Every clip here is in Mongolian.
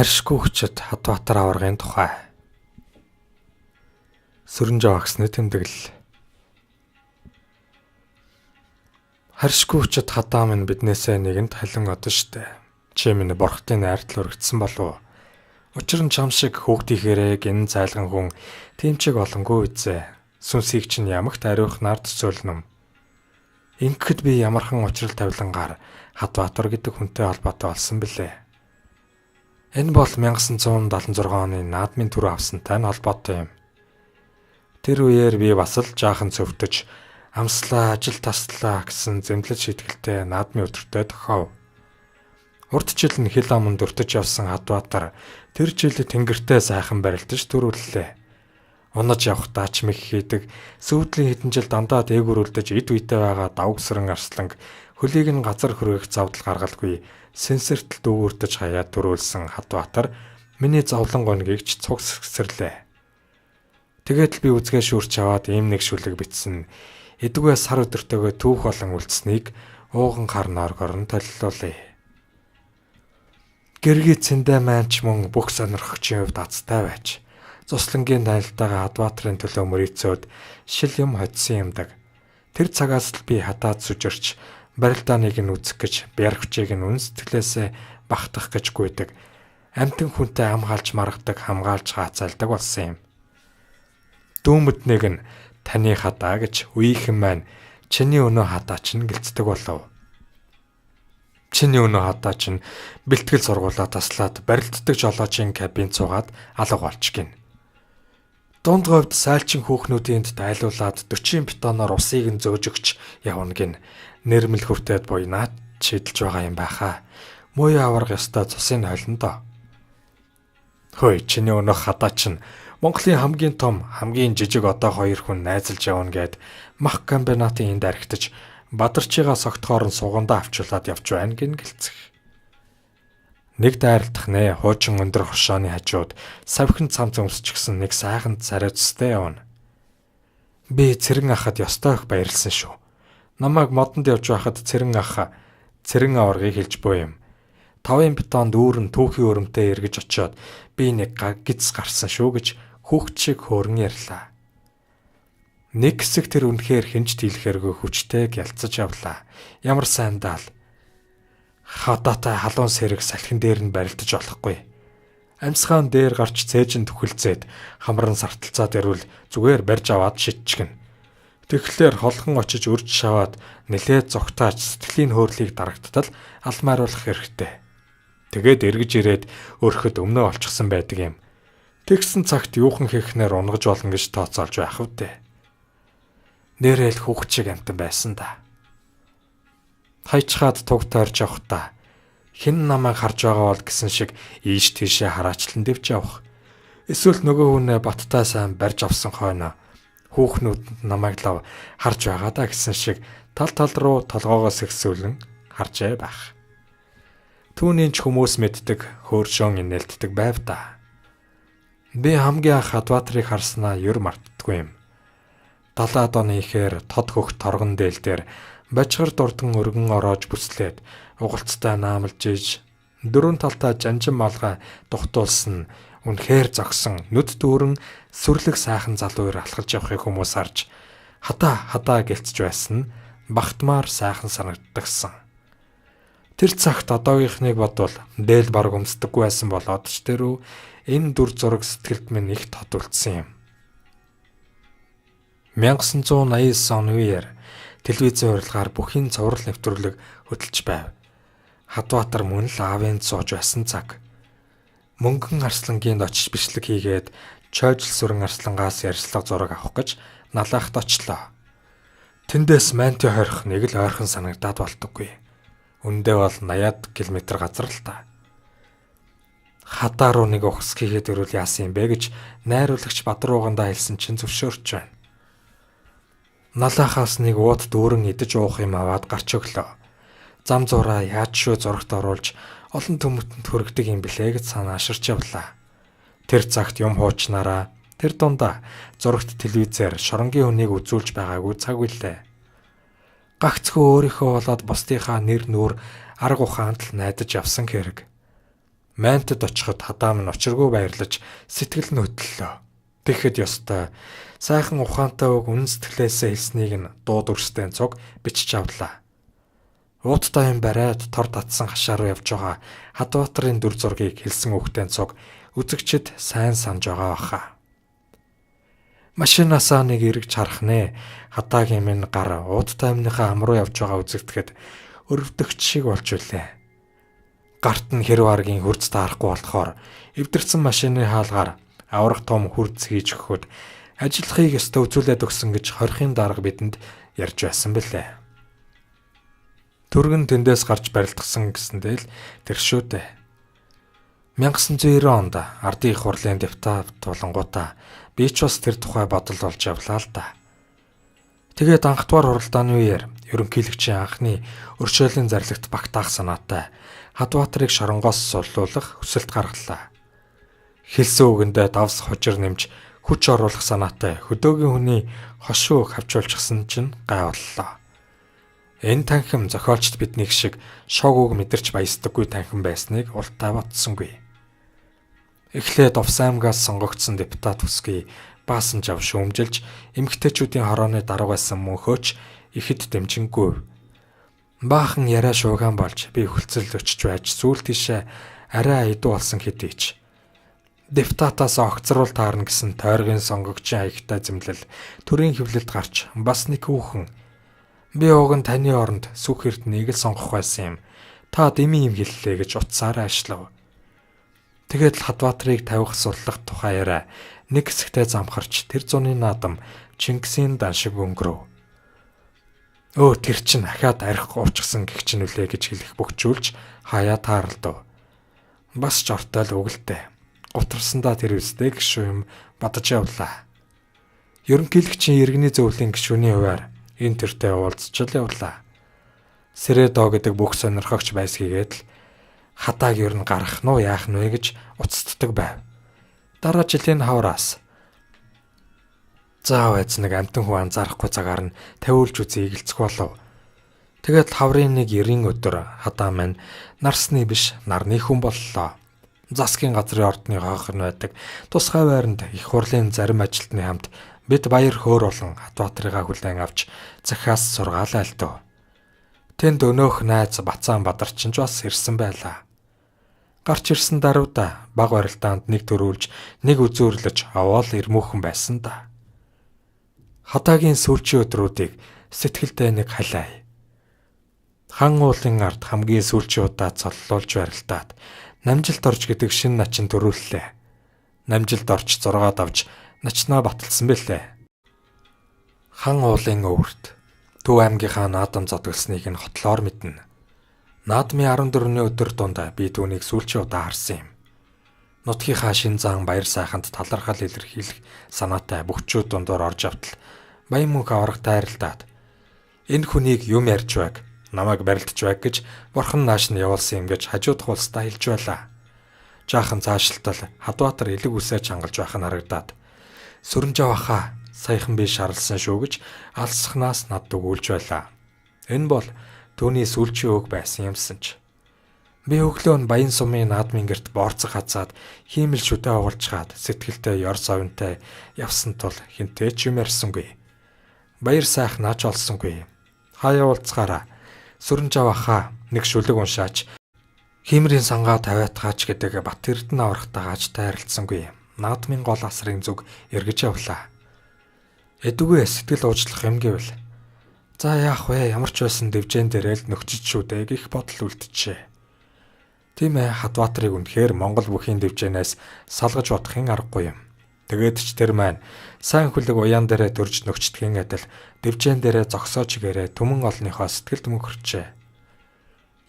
Харшгүй хүчит Хатбаатар аваргын тухай. Сүрэнжээ багсны тэмдэглэл. Харшгүй хүчит хатаа минь биднээсээ нэгэнд халин одон штэ. Чи минь борхтын найртал өргөцсөн болов. Учир нь чам шиг хүүхдийнхээрээ гин зайлган хүн тэмчиг олонгүй үзээ. Сүнсийг чинь ямагт ариух нард цөөлнөм. Ингэхэд би ямархан учрал тавилангаар Хатбаатар гэдэг хүнтэй холбоотой болсон билээ. Энэ бол 1976 оны наадмын түр авсантай нь холбоотой юм. Тэр үеэр би бас л жаахан цөвтөж амслаа ажил таслаа гэсэн зэмлэл шийтгэлтэй наадмын өдөртөө тохиов. Урд жил нь хил аманд өртөж явсан Хатбаатар тэр жил тэнгэртээ сайхан барилдаж төрүүллээ. Унаж явахдаа ч мэх хийдэг, сүйдлийн хэдэн жил дандаа дээгүүр үлдэж эд үйтэй байгаа давгсран арсланг хөлийг нь газар хүргэх завдал гаргалгүй сэнсэртэл дүүртэж хаяад төрүүлсэн Хатбаатар миний зовлон гонгийг ч цугсгсэрлээ. Тэгээд л би үзгээ шүүрч аваад ийм нэг шүлэг бичсэн. Эдүгээ сар өдөртөөгөө түүх болон үлдсэнийг ууган харнаар горон толилуулъя. Гэргий цэндэ маанч мөн бүх сонирхогчийн хувьд азтай байж Цуслангийн танилтайгаа Хатбаатарын төлөө мөрийцөөд шил юм хоцсон юмдаг. Тэр цагаас л би хатаад сүжирч барилдааныг нь үзэх гэж бярхвчийг нь үн сэтгэлээсээ багтах гэж гуйдаг. Амтэн хүнтэй хамгаалж маргадаг, хамгаалж хаацаалдаг болсон юм. Дүүмэднийг нь таны хатаа гэж үеийнхэн маань чиний өнөө хатаа чинь гэлцдэг болов. Чиний өнөө хатаа чинь бэлтгэл сургуулаа таслаад барилддаг жолоочийн кабин цугаад алга болж гин. Дунд говьд сайлчин хүүхнүүдийн дайлуулад 40 бетоноор усыг нь зөөж өгч явна гин. Нэрмэл хүртээд буйнаад шидэлж байгаа юм байхаа. Мууя аварга ёстой цусын хойлно доо. Хөөе, чиний өнөх хатаа чинь Монголын хамгийн том, хамгийн жижиг одоо хоёр хүн найзалж явна гэд мах комбинатын энд архитаж Бадарчигаа согтхоор нь сугандаа авчуулаад явж байна гин гэлцэх. Нэг дайралтах нэ хуучин өндөр хошооны хажууд савхин цам зөмсчихсэн нэг сайхан царайцтай явна. Би цэрэн ахад ёстой их баярлсан шүү. Намайг модонд явж байхад цэрэн аваргыг хэлж буй юм. 5 бетонд дүүрэн түүхийн өрөмтэй эргэж очиод би нэг гиз гарсан шүү гэж хүүхд шиг хөөрн ярьлаа. Нэг хэсэг тэр үнэхээр хинж дийлэхэргүй хүчтэй гялцаж явлаа. Ямар сайн даал. Хатаатай халуун сэрэг салхин дээр нь барилдаж болохгүй. Амьсгаан дээр гарч цээжин түхэлцээд хамран сарталцаад ирвэл зүгээр барьж аваад шидчихнэ. Тэгэхээр холхон очиж үрж шаваад нэлээд зогтааж сэтгэлийн хөөрлийг дарагдтал алмааруулах хэрэгтэй. Тэгээд эргэж ирээд өөрөхөд өмнөө олчихсан байдаг юм. Тэгсэн цагт юухан хийхнээр унгаж болно гэж тооцоолж байх вдэ. Нэрэл хүүхд шиг амтан байсан да. Хайчхаад туг тойрж явахдаа хэн намайг харж байгаа бол гэсэн шиг ийш тийшээ хараачлан дэвж явах. Эсвэл нөгөө хүнээ баттай сайн барьж авсан хойно хүүхнүүд намайг лав харж байгаа даа гэсэн шиг тал руу толгоогоос ихсүүлэн харжээ байх. Түүний ч хүмүүс мэддэг, хөөршөн инээлддэг байв та. Би хамгийн анх Хатбаатарыг харснаа ер мартдаггүй юм. 70-аад оны ихээр тод хөх торгон дээл дээр бачгар дурдан өргөн ороож бүслээд угалцтай наамлж иж дөрөв талтаа жанжин малгай тухтуулсан үнэхээр зогсон нүд дүүрэн сүрлэг сайхан залуур алхалж явахыг хүмүүс харж хатаа гэлцэж байсан нь багтмаар сайхан санагддагсан. Тэр цагт одоогийнхныг бодвол дээл бараг өмсдөггүй байсан болоод ч тэрүү энэ дүр зураг сэтгэлд минь их тод үлдсэн юм. 1989 оны үеэр телевизийн урилгаар бүхий цуврал нэвтрүүлэг хөтөлж байв. Хатбаатар мөн л аавын сууж байсан цаг. Мөнгөн Арслангийнд очиж бичлэг хийгээд Чойжл сүрэн Арслангаас ярьслага зураг авах гэж налаахт очлоо. Тэндээс Манти хорих нэг л ойрхон санагдаад болдоггүй. Үндэ бол 80 км газар л та. Хатаа руу нэг ухс хийгээд ирвэл яасан юм бэ гэж найруулагч Бадруугандаа хэлсэн чинь зөвшөөрч байна. Налаахаас нэг ууд дүүрэн идэж уух юм аваад гарч өглөө. Зам зураа яаж шүү зурагт оруулж олон төмөтөнд хүргэдэг юм блэ гэж санааширч явлаа. Тэр цагт юм хуучнараа тэр дундаа зурагт телевизээр шоронгийн хүнийг үзүүлж байгаагүй цаг үлээ. Гагцхөө өөрийнхөө болоод бусдынхаа нэр нүр арга ухаанд л найдаж явсан хэрэг. Майнтад очиход Хадаам нь учиргүй баярлаж сэтгэл нь хөдлөлөө. Тэгэхэд ёстой сайхан ухаантай үг үнэн сэтгэлээсээ хэлснийг нь дуу дүрстэй цуг бичиж авлаа. Ууттай юм бариад тор татсан хашаа руу явж байгаа Хадбаатарын дүр зургийг хэлсэн үгтэй цуг үзэгчд сайн санаж байгаа баха. Машинаасаа нэг эргэж харах нэ. Хадаагийн минь гар ууттай амныхаа ам руу явж байгаа үзэгдэхэд өрөвдөгч шиг болж үлээ. Гарт нь хэрв аргийн хурц таарахгүй болохоор эвдэрсэн машины хаалгаар аврах том хурц хийж өгөхөд ажиллахыг өстө үзүүлээд өгсөн гэж хорхийн дарга бидэнд ярьж байсан бэлээ. Түргэн тэндээс гарч барилдсан гэсэндээ л тэр шүү дээ. 1990 онд ардын их хурлын депутат болонгуудаа би ч бас тэр тухай бодол болж явлаа л да. Тэгээд анх дугаар хуралдааны үеэр ерөнхийлөгчийн анхны өршөөлийн зарлагт багтаах санаатай Хадбаатарыг шоронгоос суллуулах хүсэлт гаргалаа. Хэлсэн үгэндээ давс хожир нэмж хүч оруулах санаатай хөдөөгийн хүний хошуу хавчуулчихсан чинь гай боллоо. Энэ танхим зохиолчд биднийг шиг шог үг мэдэрч баясдаггүй танхим байсныг ултаа бодсонгүй. Эхлээд Овс аймгаас сонгогдсон депутат бүсгүй баасан жав шүүмжилж эмэгтэйчүүдийн хорооны дарга байсан мөнхөөч ихэд дэмжингүй. Баахан яриа шуугаан болж би хөлцөл өчж байж сүүл тийшээ арай айдуу болсон хэдий ч депутатаас огцруулт таарна гэсэн тойргийн сонгогчийн аягтай зэмлэл төрийн хэвлэлд гарч бас нэг хүүхэн би уг нь таны оронд сүх эрднийг л сонгох байсан юм. Та дэмий юм хэллээ гэж утсаараа ашлав. Тэгээд л Хадбаатарыг тавих суллах тухай яриа нэг хэсэгтээ замхарч тэр зуны наадам Чингисийн дан шиг өнгөрөв. Өө тэр чин ахаад арих уучсан гэх чинь үлээ гэж хэлэх бөхчүүлж хаяа таарлав. Бас ч ортой л үгэлтэй. Гутарсандаа тэр үстэй гişүү юм бодож явлаа. Ерөнхийлөгчийн иргэний зөвлөлийн гишүүний хуваар энэ төртэй уулзчил явлаа. Сэрэдо гэдэг бүх сонирхогч байсгийгээд л Хадааг ер нь гарах нь яах нь вэ гэж уцтдаг байв. Дараа жилийн хавраас заав эзнэг амтан хүн анзаарахгүй цагаар нь тавиулж үзье эгэлцэх болов. Тэгээд хаврын нэг 90 өдөр Хадаа маань нарсны биш нарны хүн боллоо. Засгийн газрын ордны хаахын байдаг тусгай байранд их хурлын зарим ажилтны хамт бид баяр хөөр болон Хадбаатарыгаа хүлээн авч захиас сургаал айлтав. Тэнд өнөөх найз Бацаан Бадарчин ч бас ирсэн байлаа. Гарч ирсэн даруйда баг барилдаанд нэг төрүүлж нэг үзүүрлэж аваал ирмүүхэн байсан да. Хадаагийн сүүлчийн өдрүүдийг сэтгэлдээ нэг халай. Хан уулын ард хамгийн сүүлчийн удаа цоллуулж барилдаад намжилт орж гэдэг шин начин төрүүллээ. Намжилт орж зургаад авч начнаа баталсан бэлээ. Хан уулын өвөрт Төв аймгийнхаа наадам зодголсныг нь хотлоор мэднэ. Наадмын 14-ний өдөр дундаа би түүнийг сүүлчийн удаа харсан юм. Нутгийнхаа шин зан баяр сайханд талархал илэрхийлэх санаатай бөхчүүд дундуур орж автал баян мөнх аврах тайралдаад энэ хүнийг юм ярьж байг, намайг барилдж байг гэж бурхан нааш нь явуулсан юм гэж хажуудах улсдаа хэлж байлаа. Жаахан цаашлтал Хадбаатар элэг үсээ чангалж байх нь харагдаад сүрэнжав ахаа саяхан би шарлсан шүү гэж алсахнаас над өгүүлж байлаа. Энэ бол түүний сүүлчийн үг байсан юмсан ч. Би өглөө нь баян сумын наадмын гэрт боорцох хацаад хиймэл шүдэ оголжгаад сэтгэлдээ ёр совинтай явсан тул хинтээ ч юм ярьсангүй. Баяр сайх наач олсонгүй. Хаяа уулзгаараа сүрэнжав ахаа нэг шүлэг уншаач хиймрийн сангаа тавиатгаач гэдэг Бат Эрдэнэ аврагтаагач тайралцсангүй. Наадмын гол асрын зүг эргэж явлаа. Эдүгээ сэтгэл уучлах юм гэвэл за яах вэ, ямар ч байсан дэвжэн дээрэл нөхчиж шүү дээ гэх бодол үлджээ. Тийм ээ, Хадбаатарыг үнэхээр Монгол бүхийн дэвжэнээс салгаж бодохын аргагүй юм. Тэгээд ч тэр маань сайн хүлэг уян дээрээ төрж нөхчдгийн адил дэвжэн дээрээ зогсоож гэрээ түмэн олныхоо сэтгэлд мөнхөрчээ.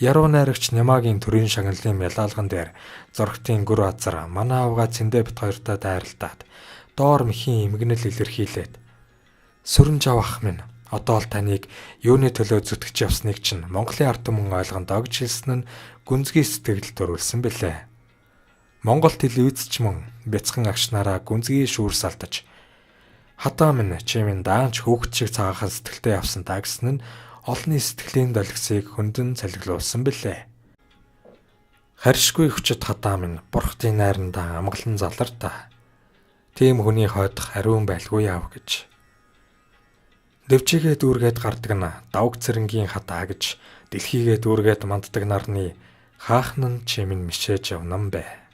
Яруу найрагч Нямаагийн төрийн шагналын мялаалган дээр зургтын гүр азар манай авгаа цэндэ бит хоёртой дайралтаад доор мэхийн эмгэнэл илэрхийлээд сүрэнжав ах минь одоо л таныг юуны төлөө зүтгэж явсныг чинь Монголын ард түмэн ойлгоно догж хэлсэн нь гүнзгий сэтгэл төрүүлсэн бэлээ. Монголд хэл үйцч мөн бяцхан агшнараа гүнзгий шүүрс алдаж Хадаа минь чи минь даанч хүүхэд шиг цагаахан сэтгэлтэй явсан та гэсэн нь олонний сэтгэлийн долгисыг хөндөн цалиглуулсан бэлээ. Харшгүй хүчит хадаа минь бурхтын найрандаа амгалан залар та. Тийм хүний хойдох ариун байлгүй яав гэж. Дэвчигээ дүүргээд гардаг нь давг цэрэнгийн хадаа гэж дэлхийгээ дүүргээд манддаг нарны хаахнан чимэн мишээж явнан бай.